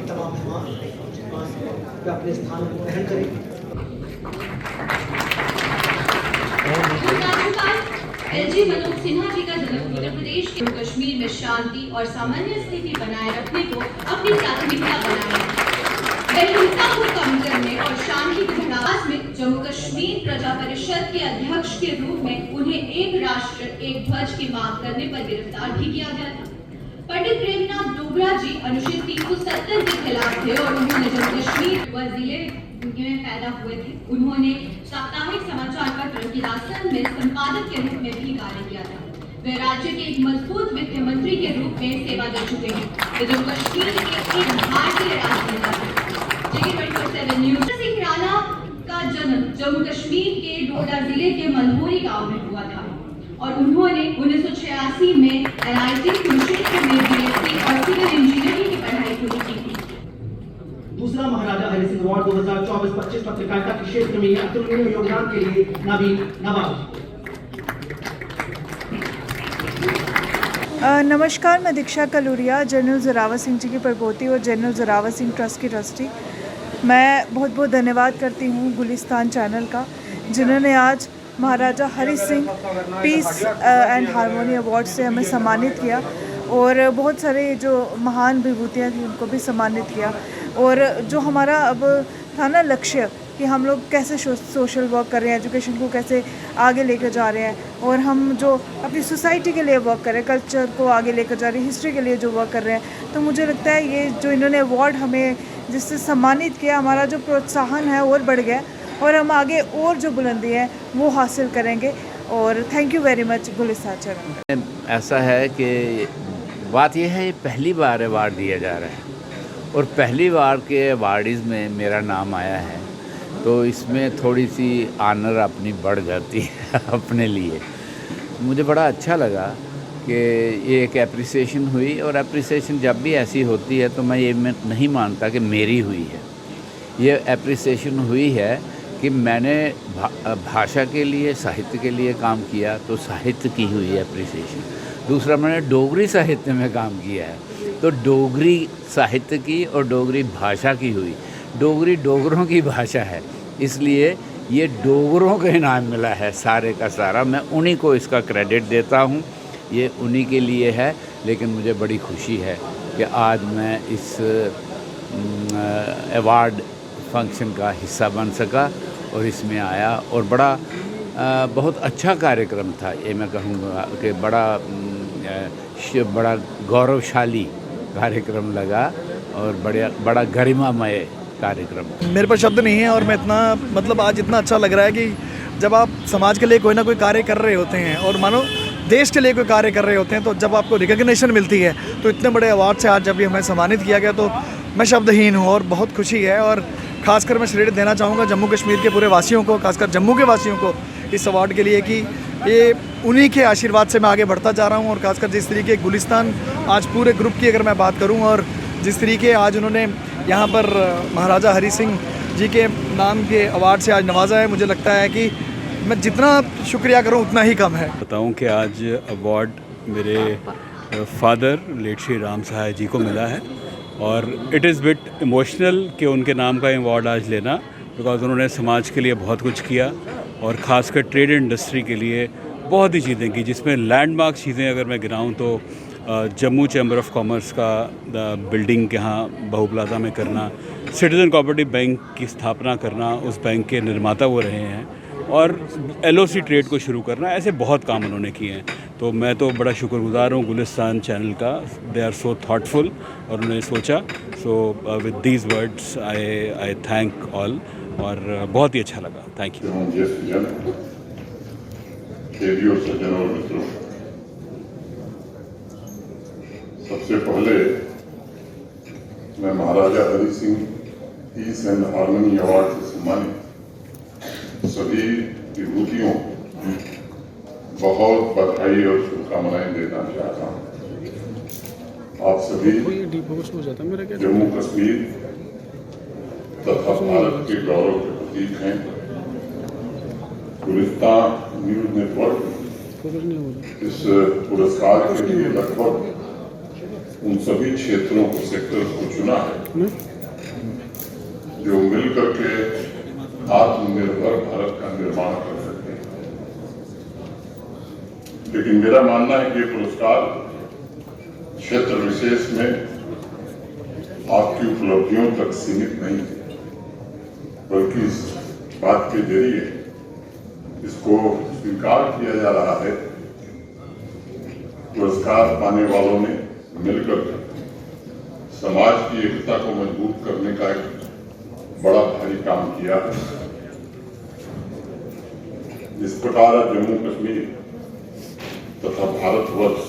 तमाम मेहमान वे अपने स्थान को ग्रहण करें। एलजी मनोज सिन्हा जी का जन्म उत्तर प्रदेश के कश्मीर में शांति और सामान्य स्थिति बनाए रखने को अपनी प्राथमिकता बनाया। हिंसा को कम करने और शांति के विकास में जम्मू कश्मीर प्रजा परिषद के अध्यक्ष के रूप में उन्हें एक राष्ट्र एक ध्वज की मांग करने पर गिरफ्तार भी किया गया था। पंडित प्रेमनाथ डोगरा जी अनुच्छेद 370 के खिलाफ थे और उन्होंने जम्मू कश्मीर व जिले में पैदा हुए थे। उन्होंने साप्ताहिक समाचार पत्र किरासन में संपादक के रूप में भी कार्य किया था। वे राज्य के एक मजबूत वित्त मंत्री के रूप में सेवा दे चुके हैं। वे जम्मू कश्मीर के एक भारतीय राजनेता हैं। सिंह राणा का जन्म जम्मू कश्मीर के डोडा जिले के मलहोरी गांव में हुआ था और उन्होंने 1986 में NIT कुरुक्षेत्र में BSc और सिविल इंजीनियरिंग की पढ़ाई पूरी की थी। दूसरा महाराजा हरि सिंह अवार्ड 2024-25 पत्रकारिता के क्षेत्र में अतुलनीय योगदान के लिए नवीन नवाब। नमस्कार, मैं दीक्षा कलूरिया, जनरल जोरावर सिंह जी की प्रपोती और जनरल जोरावर सिंह ट्रस्ट की ट्रस्टी। मैं बहुत बहुत धन्यवाद करती हूँ गुलिस्तान चैनल का, जिन्होंने आज Maharaja Hari Singh peace and harmony award से हमें सम्मानित किया और बहुत सारे जो महान विभूतियाँ थी उनको भी सम्मानित किया। और जो हमारा अब था ना लक्ष्य कि हम लोग कैसे सोशल वर्क कर रहे हैं, एजुकेशन को कैसे आगे लेकर जा रहे हैं और हम जो अपनी सोसाइटी के लिए वर्क कर रहे हैं, कल्चर को आगे लेकर जा रहे हैं, हिस्ट्री के लिए जो वर्क कर रहे हैं, तो मुझे लगता है ये जो इन्होंने अवार्ड हमें जिससे सम्मानित किया, हमारा जो प्रोत्साहन है और बढ़ गया और हम आगे और जो बुलंदी है वो हासिल करेंगे। और thank you very much Gulistan channel. ऐसा है कि बात यह है, पहली बार अवार्ड दिया जा रहा है और पहली बार के अवार्डीज़ में मेरा नाम आया है, तो इसमें थोड़ी सी आनर अपनी बढ़ जाती है अपने लिए। मुझे बड़ा अच्छा लगा कि ये एक एप्रिसिएशन हुई और एप्रिसिएशन जब भी ऐसी होती है तो मैं ये नहीं मानता कि मेरी हुई है। ये एप्रिसिएशन हुई है कि मैंने भाषा के लिए, साहित्य के लिए काम किया तो साहित्य की हुई एप्रिसिएशन। दूसरा, मैंने डोगरी साहित्य में काम किया है तो डोगरी साहित्य की और डोगरी भाषा की हुई। डोगरी डोगरों की भाषा है, इसलिए ये डोगरों का इनाम मिला है सारे का सारा। मैं उन्हीं को इसका क्रेडिट देता हूँ, ये उन्हीं के लिए है। लेकिन मुझे बड़ी खुशी है कि आज मैं इस अवार्ड फंक्शन का हिस्सा बन सका और इसमें आया और बहुत अच्छा कार्यक्रम था। ये मैं कहूँगा कि बड़ा गौरवशाली कार्यक्रम लगा और बड़ा गरिमामय कार्यक्रम। मेरे पास शब्द नहीं है और मैं इतना आज इतना अच्छा लग रहा है कि जब आप समाज के लिए कोई ना कोई कार्य कर रहे होते हैं और मानो देश के लिए कोई कार्य कर रहे होते हैं, तो जब आपको रिकग्निशन मिलती है तो इतने बड़े अवार्ड से आज जब भी हमें सम्मानित किया गया तो मैं शब्दहीन हूँ और बहुत खुशी है। और ख़ासकर मैं श्रेय देना चाहूँगा जम्मू कश्मीर के पूरे वासियों को, खासकर जम्मू के वासियों को इस अवार्ड के लिए कि ये उन्हीं के आशीर्वाद से मैं आगे बढ़ता जा रहा हूँ। और खासकर जिस तरीके गुलिस्तान आज पूरे ग्रुप की अगर मैं बात करूँ और जिस तरीके आज उन्होंने यहाँ पर महाराजा हरि सिंह जी के नाम के अवार्ड से आज नवाजा है, मुझे लगता है कि मैं जितना शुक्रिया करूँ उतना ही कम है। बताऊँ कि आज अवार्ड मेरे फादर लेट श्री राम सहाय जी को मिला है और इट इज़ बिट इमोशनल कि उनके नाम का अवार्ड आज लेना, बिकॉज उन्होंने समाज के लिए बहुत कुछ किया और ख़ासकर ट्रेड इंडस्ट्री के लिए बहुत ही चीज़ें की, जिसमें लैंडमार्क चीज़ें अगर मैं गिनाऊँ तो जम्मू चैम्बर ऑफ कॉमर्स का बिल्डिंग यहाँ बहू प्लाजा में करना, सिटीज़न कोऑपरेटिव बैंक की स्थापना करना, उस बैंक के निर्माता वो रहे हैं, और LOC ट्रेड को शुरू करना, ऐसे बहुत काम उन्होंने किए हैं। तो मैं तो बड़ा शुक्रगुजार हूँ गुलिस्तान चैनल का, दे आर सो थाटफुल और उन्होंने सोचा। So with these words I thank all और बहुत ही अच्छा लगा। Thank you. सबसे पहले मैं Maharaja Hari Singh peace and harmony award से सम्मानित सभी विभूतियों बहुत बधाई और शुभकामनाएं देना चाहता हूँ। आप सभी जम्मू कश्मीर तथा भारत के गौरव के प्रतीक हैं। गुलिस्तान न्यूज नेटवर्क इस पुरस्कार के लिए लगभग उन सभी क्षेत्रों को, सेक्टर्स को चुना है जो मिलकर के आत्मनिर्भर भारत का निर्माण कर सकते हैं। लेकिन मेरा मानना है कि ये पुरस्कार क्षेत्र विशेष में आपकी उपलब्धियों तक सीमित नहीं है, बल्कि इस बात के जरिए इसको स्वीकार किया जा रहा है पुरस्कार पाने वालों ने मिलकर समाज की एकता को मजबूत करने का एक बड़ा भारी काम किया है। जिस प्रकार जम्मू कश्मीर तथा भारतवर्ष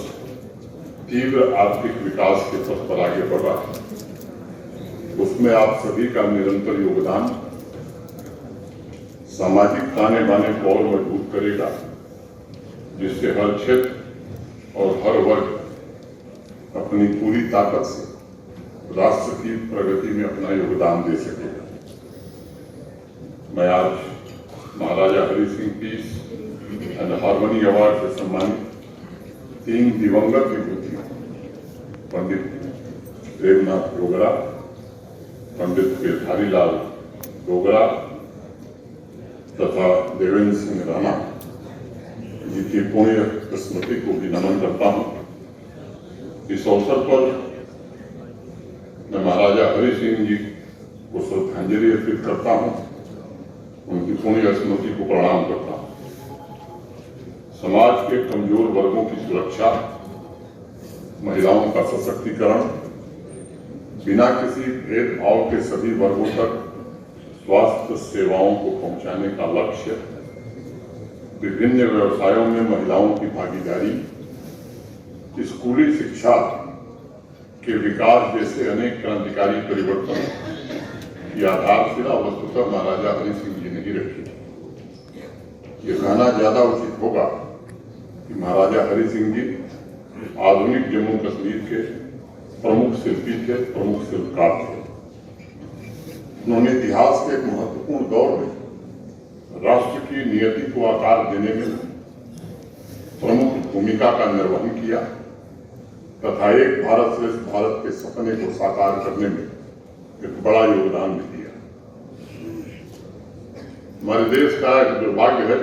तीव्र आर्थिक विकास के पथ पर आगे बढ़ रहा है, उसमें आप सभी का निरंतर योगदान सामाजिक ताने बाने को और मजबूत करेगा, जिससे हर क्षेत्र और हर वर्ग अपनी पूरी ताकत से राष्ट्र की प्रगति में अपना योगदान दे सकेगा। मैं आज Maharaja Hari Singh peace and harmony award से सम्मानित 3 दिवंगत विभूतियों पंडित प्रेमनाथ डोगरा, पंडित गिरधारी लाल डोगरा तथा देवेंद्र सिंह राणा जी की पुण्य स्मृति को भी नमन करता हूं। इस अवसर पर मैं महाराजा हरि सिंह जी को श्रद्धांजलि अर्पित करता हूं, उनकी पुण्य स्मृति को प्रणाम करता हूं। समाज के कमजोर वर्गों की सुरक्षा, महिलाओं का सशक्तिकरण, बिना किसी भेदभाव के सभी वर्गों तक स्वास्थ्य सेवाओं को पहुंचाने का लक्ष्य, विभिन्न व्यवसायों में महिलाओं की भागीदारी, स्कूली शिक्षा के विकास जैसे अनेक क्रांतिकारी परिवर्तन की आधारशिला वस्तुतः महाराजा हरि सिंह जी ने ही रखी। ये कहना ज्यादा उचित होगा कि महाराजा हरि सिंह जी आधुनिक जम्मू कश्मीर के प्रमुख शिल्पी थे, प्रमुख शिल्पकार थे। उन्होंने इतिहास के एक महत्वपूर्ण दौर में राष्ट्र की नियति को आकार देने में प्रमुख भूमिका का निर्वहन किया तथा एक भारत श्रेष्ठ भारत के सपने को साकार करने में एक बड़ा योगदान भी दिया। हमारे देश का एक दुर्भाग्य है,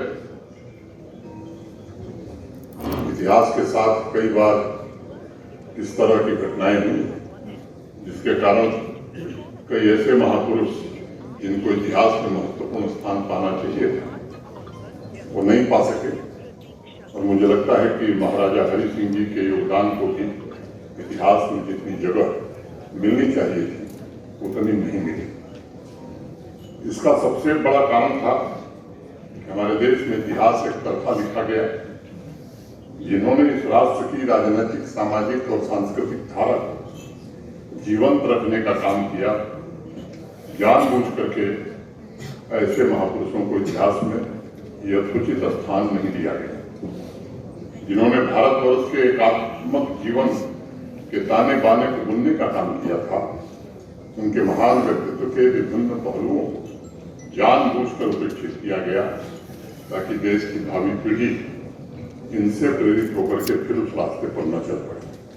इतिहास के साथ कई बार इस तरह की घटनाएं हुई जिसके कारण कई ऐसे महापुरुष जिनको इतिहास में महत्वपूर्ण स्थान पाना चाहिए था, वो नहीं पा सके। और मुझे लगता है कि महाराजा हरि सिंह जी के योगदान को भी इतिहास में जितनी जगह मिलनी चाहिए थी, उतनी नहीं मिली। इसका सबसे बड़ा कारण था कि हमारे देश में इतिहास एक तरफा लिखा गया। जिन्होंने इस राष्ट्र की राजनीतिक, सामाजिक और सांस्कृतिक धारा को जीवंत रखने का काम किया, जानबूझ करके ऐसे महापुरुषों को इतिहास में यथोचित स्थान नहीं दिया गया। जिन्होंने भारतवर्ष के एकात्मक जीवन के ताने बाने को बुनने का काम किया था, उनके महान व्यक्तित्व के विभिन्न पहलुओं को जानबूझकर उपेक्षित किया गया ताकि देश की भावी पीढ़ी इनसे प्रेरित होकर के फिर उस रास्ते पर न चल पाए।